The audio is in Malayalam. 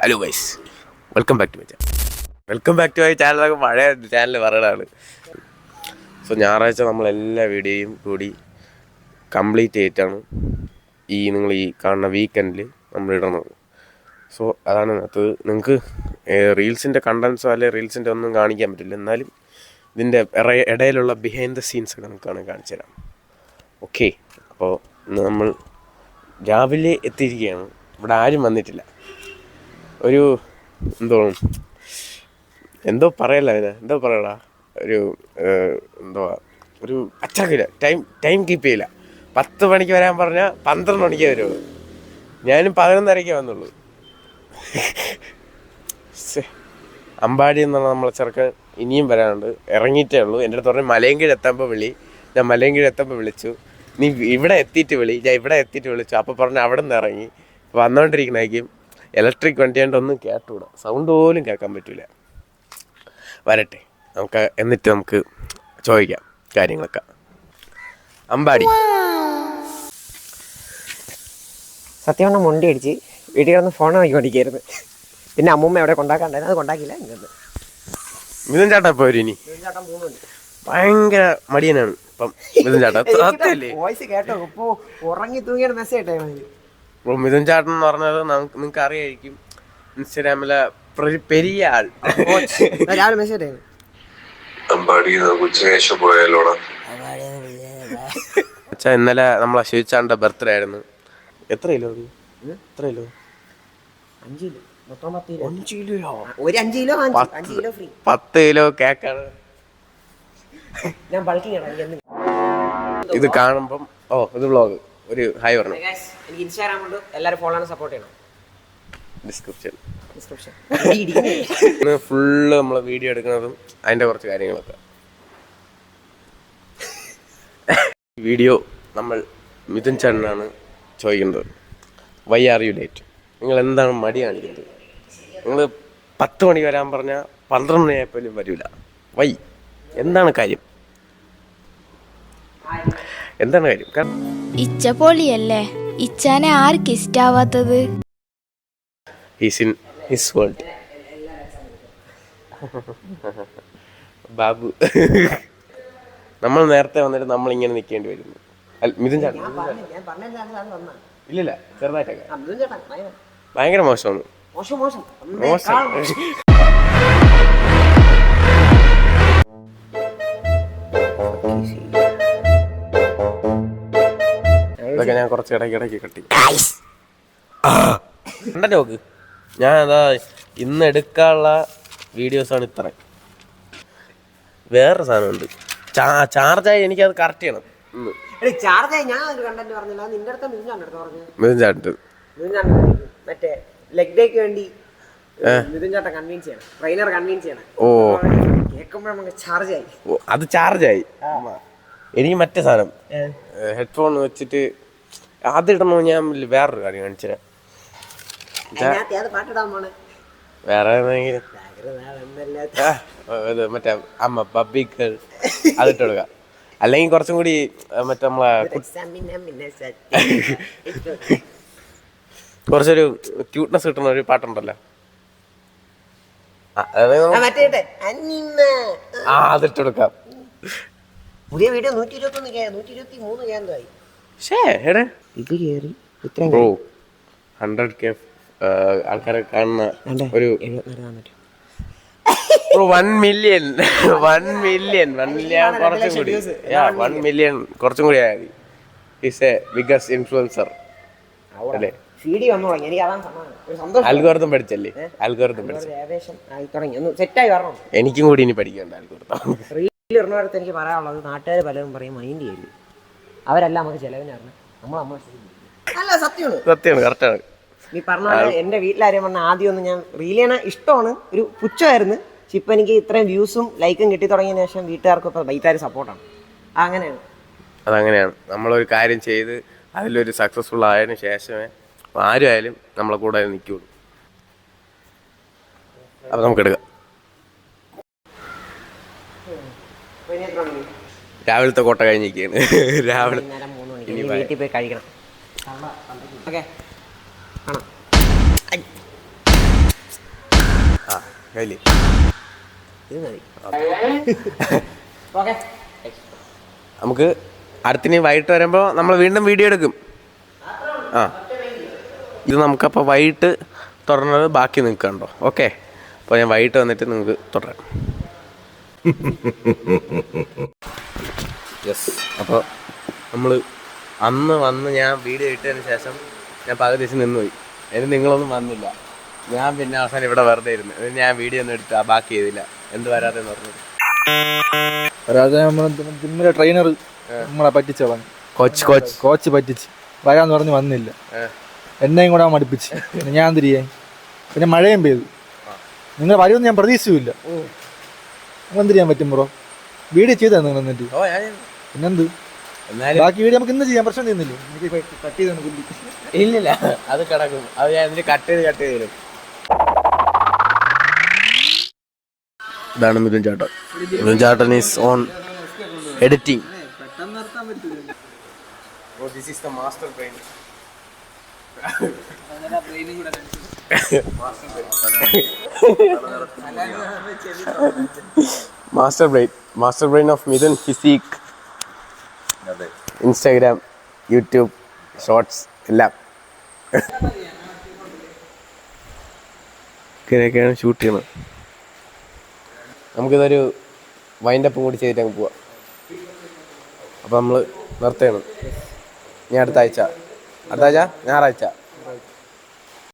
Hello guys, welcome back to my channel. പഴയ ചാനൽ പറയണതാണ്. സോ ഞായറാഴ്ച നമ്മളെല്ലാ വീഡിയോയും കൂടി കംപ്ലീറ്റ് ചെയ്തിട്ടാണ് നിങ്ങൾ ഈ കാണുന്ന വീക്കെൻഡിൽ നമ്മൾ ഇടുന്നത്. സോ അതാണ് അത്. നിങ്ങൾക്ക് റീൽസിൻ്റെ കണ്ടൻസോ അല്ലെങ്കിൽ റീൽസിൻ്റെ ഒന്നും കാണിക്കാൻ പറ്റില്ല, എന്നാലും ഇതിൻ്റെ ഇടയിലുള്ള ബിഹൈൻഡ് ദ സീൻസ് ഒക്കെ നമുക്കാണ് കാണിച്ചു തരാം. ഓക്കെ, അപ്പോൾ ഇന്ന് നമ്മൾ രാവിലെ എത്തിയിരിക്കുകയാണ്. ഇവിടെ ആരും വന്നിട്ടില്ല. ഒരു എന്തോ പറയല്ല, എന്തോ പറയടാ, ഒരു അച്ചടക്കില്ല, ടൈം കീപ്പ് ചെയ്യില്ല. 10 മണിക്ക് വരാൻ പറഞ്ഞാൽ 12 മണിക്ക് വരുള്ളൂ. ഞാനും 11:30 വന്നുള്ളൂ. അമ്പാടി എന്നുള്ള നമ്മളെ ചെറുക്കൻ ഇനിയും വരാനുണ്ട്, ഇറങ്ങിയിട്ടേ ഉള്ളൂ. എൻ്റെ അടുത്ത് പറഞ്ഞ് മലയൻകീഴ് എത്തുമ്പോൾ വിളി. ഞാൻ മലയൻകീഴ് എത്തുമ്പോൾ വിളിച്ചു, നീ ഇവിടെ എത്തിയിട്ട് വിളി. ഞാൻ ഇവിടെ എത്തിയിട്ട് വിളിച്ചു. അപ്പോൾ പറഞ്ഞ് അവിടെ നിന്ന് ഇറങ്ങി വന്നുകൊണ്ടിരിക്കണായിരിക്കും. ഇലക്ട്രിക് വണ്ടിയാണ്ട് ഒന്നും കേട്ടുകൂടാ, സൗണ്ട് പോലും കേൾക്കാൻ പറ്റില്ല. വരട്ടെ, എന്നിട്ട് നമുക്ക് ചോദിക്കാം കാര്യങ്ങളൊക്കെ. അമ്പാടി സത്യം പറഞ്ഞാൽ മുണ്ടി അടിച്ച് വീട്ടിൽ കിടന്ന് ഫോൺ നോക്കിക്കൊണ്ടിരിക്കുകയായിരുന്നു. പിന്നെ അമ്മൂമ്മ എവിടെ കൊണ്ടാക്കാണ്ടായിരുന്നു, അത് കൊണ്ടാക്കില്ല. മിഥുൻ ചേട്ടാ ഇപ്പോൾ വരും. ഇനി ഭയങ്കര മടിയനാണ് ഇപ്പം മിഥുൻ ചേട്ടാ. വോയിസ് കേട്ടോ, ഇപ്പോൾ ഉറങ്ങി തൂങ്ങിയാണ് മെസ്സേജ് ഇട്ടേ. ഇപ്പോൾ മിഥുൻ ചേട്ടൻ എന്ന് പറഞ്ഞത് നിങ്ങൾക്ക് അറിയായിരിക്കും, ഇൻസ്റ്റാഗ്രാമിലെ പെരിയ ആൾ. രാവിലെ മെസ്സേജ് ഇട്ടേ. അച്ഛാ, ഇന്നലെ നമ്മളെ ശിവച്ചാന്റെ ബർത്ത്ഡേ ആയിരുന്നു. എത്ര കിലോ? 5 കിലോ മൊത്തം 10 കിലോ. ഒരു 5 കിലോ 5 കിലോ ഫ്രീ. 10 കിലോ കേക്കാണ്. ഞാൻ ബൾക്കിങ്. ഇത് കാണുമ്പം ഇത് വ്ളോഗ്. ഒരു ഹായ് പറഞ്ഞു. എനിക്ക് ഇൻസ്റ്റാഗ്രാം ഉണ്ട്, എല്ലാവരും ഫോളോ ആണ്, സപ്പോർട്ട് ചെയ്യണം. ഡിസ്ക്രിപ്ഷൻ ഫുള്ള് നമ്മളെ വീഡിയോ എടുക്കുന്നതും അതിൻ്റെ കുറച്ച് കാര്യങ്ങളൊക്കെ. വീഡിയോ നമ്മൾ മിഥുൻ ചേട്ടനാണ് ചോദിക്കുന്നത്. Why are you late? നിങ്ങൾ എന്താണ് മടി കാണിക്കുന്നത്? നിങ്ങൾ 10 മണി വരാൻ പറഞ്ഞാൽ 12 മണിയായപ്പോലും വരില്ല. വൈ? എന്താണ് കാര്യം? എന്താണ് കാര്യം? ഇച്ച പൊളിയല്ലേ, ഇച്ചാനെ ആർക്ക് ഇഷ്ടാവാത്തത്? He's in his world. Babu, നമ്മൾ നേരത്തെ വന്നിട്ട് നമ്മളിങ്ങനെ നിൽക്കേണ്ടി വരുന്നു. മിഥുൻ ചേട്ടൻ ഇല്ലില്ല, ചെറുതായിട്ടൊക്കെ ഭയങ്കര മോശമാണ്. മോശം. ഇതൊക്കെ ഞാൻ കുറച്ച് ഇടയ്ക്ക് കട്ടി കണ്ടന്റ് നോക്ക്. ഞാൻ അതാ ഇന്ന് എടുക്കാനുള്ള വീഡിയോസാണ് ഇത്ര. വേറൊരു സാധനമുണ്ട്, ചാർജായി എനിക്കത് കറക്റ്റ് ചെയ്യണം. മിഥുൻ ചേട്ടൻ മറ്റേ ലെഗ് ഡേക്ക് വേണ്ടി മിഥുൻ ചേട്ടൻ കൺവിൻസ് ചെയ്യണം, ട്രെയിനർ കൺവിൻസ് ചെയ്യണം. കേൾക്കുമ്പോൾ നമുക്ക് ചാർജായി. അത് ചാർജായി. എനിക്ക് മറ്റേ സാധനം ഹെഡ്ഫോൺ വെച്ചിട്ട് അതിടണോ? ഞാൻ വേറൊരു കാര്യം കാണിച്ചുതരാം. വേറെ മറ്റേ അമ്മ ബബ്ബിക്ക് അതിട്ട് കൊടുക്കാം. അല്ലെങ്കിൽ കുറച്ചും കൂടി മറ്റേ നമ്മളെ കുറച്ചൊരു ക്യൂട്ട്നെസ് കിട്ടുന്ന ഒരു പാട്ടുണ്ടല്ലോ, അതിട്ട് കൊടുക്കാം. പുതിയ വീഡിയോ 123 ആയി. ബ്രോ 100K ആൾക്കാരെ കാണുന്ന ഒരു 1 മില്യൺ കുറച്ചും കൂടി ആയാൽ മതി. ഈസ് എ ബിഗസ്റ്റ് ഇൻഫ്ലുവൻസർ അല്ലേ? അൽഗോരിതം പഠിച്ചല്ലേ? എനിക്കും കൂടി ഇനി പഠിക്കണ്ട അൽഗോരിതം. എനിക്ക് പറയാനുള്ളത്, നാട്ടുകാർ പലരും പറയും മൈൻഡ് ചെയ്യില്ല, അവരെല്ലാം നമുക്ക് ചെലവിനായിരുന്നു. അല്ല, സത്യമാണ്, കറക്റ്റാണ്. നീ പറഞ്ഞ എന്റെ വീട്ടിലാരും പറഞ്ഞ ആദ്യം ഒന്നും ഞാൻ റീൽ ചെയ്യണ ഇഷ്ടമാണ്, ഒരു പുച്ഛമായിരുന്നു. പക്ഷെ ഇപ്പം എനിക്ക് ഇത്രയും വ്യൂസും ലൈക്കും കിട്ടി തുടങ്ങിയതിന് ശേഷം വീട്ടുകാർക്കും ഇപ്പം വീട്ടുകാർ സപ്പോർട്ടാണ്. അങ്ങനെയാണ്, അതങ്ങനെയാണ്. നമ്മളൊരു കാര്യം ചെയ്ത് അതിലൊരു സക്സസ്ഫുൾ ആയതിനു ശേഷമേ ആരും ആയാലും നമ്മളെ കൂടെ നിൽക്കുള്ളൂ. അപ്പം നമുക്ക് എടുക്കാം. രാവിലത്തെ കോട്ട കഴിഞ്ഞിരിക്കുകയാണ്. രാവിലെ വീട്ടിൽ പോയി കഴിക്കണം. ഓക്കെ, ആ കയ്യിൽ ഇത് മതി. ഓക്കെ. നമുക്ക് അടുത്തിന് വൈകിട്ട് വരുമ്പോൾ നമ്മൾ വീണ്ടും വീഡിയോ എടുക്കും. ആ ഇത് നമുക്കപ്പോൾ വൈകിട്ട് തുടർന്നത് ബാക്കി നിൽക്കണ്ടോ? ഓക്കെ, അപ്പോൾ ഞാൻ വൈകിട്ട് വന്നിട്ട് നിങ്ങൾക്ക് തുടരാം. യെസ്, അപ്പോൾ നമ്മൾ അന്ന് വന്ന് ഞാൻ വീഡിയോ ഇട്ടതിന് ശേഷം ഞാൻ പകുതി ദിവസം നിന്നുപോയി. എന്നിട്ട് നിങ്ങളൊന്നും വന്നില്ല. ഞാൻ പിന്നെ അവസാനം ഇവിടെ വെറുതെ ഇരുന്നു. ഞാൻ വീഡിയോ ഒന്നും എടുത്ത് ബാക്കി ചെയ്തില്ല. എന്ത് വരാതെന്ന് പറഞ്ഞത് ജിമ്മിലെ ട്രെയിനർ നമ്മളെ പറ്റിച്ചോളാം. കോച്ച് പറ്റിച്ച് വരാന്ന് പറഞ്ഞ് വന്നില്ല. എന്നെയും കൂടെ മടുപ്പിച്ച്. പിന്നെ ഞാൻ തിരികെ പിന്നെ മഴയും പെയ്തു. നിങ്ങൾ വരുമെന്ന് ഞാൻ പ്രതീക്ഷിച്ചില്ല. എന്ത് ചെയ്യാൻ പറ്റും ബ്രോ? വീഡിയോ ചെയ്താ നിങ്ങൾ എന്നിട്ട് പിന്നെന്ത് ബാക്കി വീഡിയോ നമുക്ക് ഇന്ന് ചെയ്യാൻ പ്രശ്നം ചെയ്യുന്നില്ല. എനിക്ക് കട്ട് ചെയ്താണ് പുല്ലി. ഇല്ലില്ല, അത് കിടക്കും. അത് ഞാൻ എന്നിട്ട് കട്ട് ചെയ്ത് തരും. ഇതാണ് മിഥുൻ ചേട്ടൻ. മിഥുൻ ചേട്ടൻ is on editing. This is the master brain. Master brain of Mithun physique. Instagram, YouTube, shorts എല്ലാം ഇങ്ങനെയൊക്കെയാണ് ഷൂട്ട് ചെയ്യണത്. നമുക്കിതൊരു വൈൻഡപ്പും കൂടി ചെയ്തിട്ട് അങ്ങ് പോവാം. അപ്പോൾ നമ്മൾ നിർത്തുകയാണ്. ഇനി അടുത്ത ആഴ്ച ഞായറാഴ്ച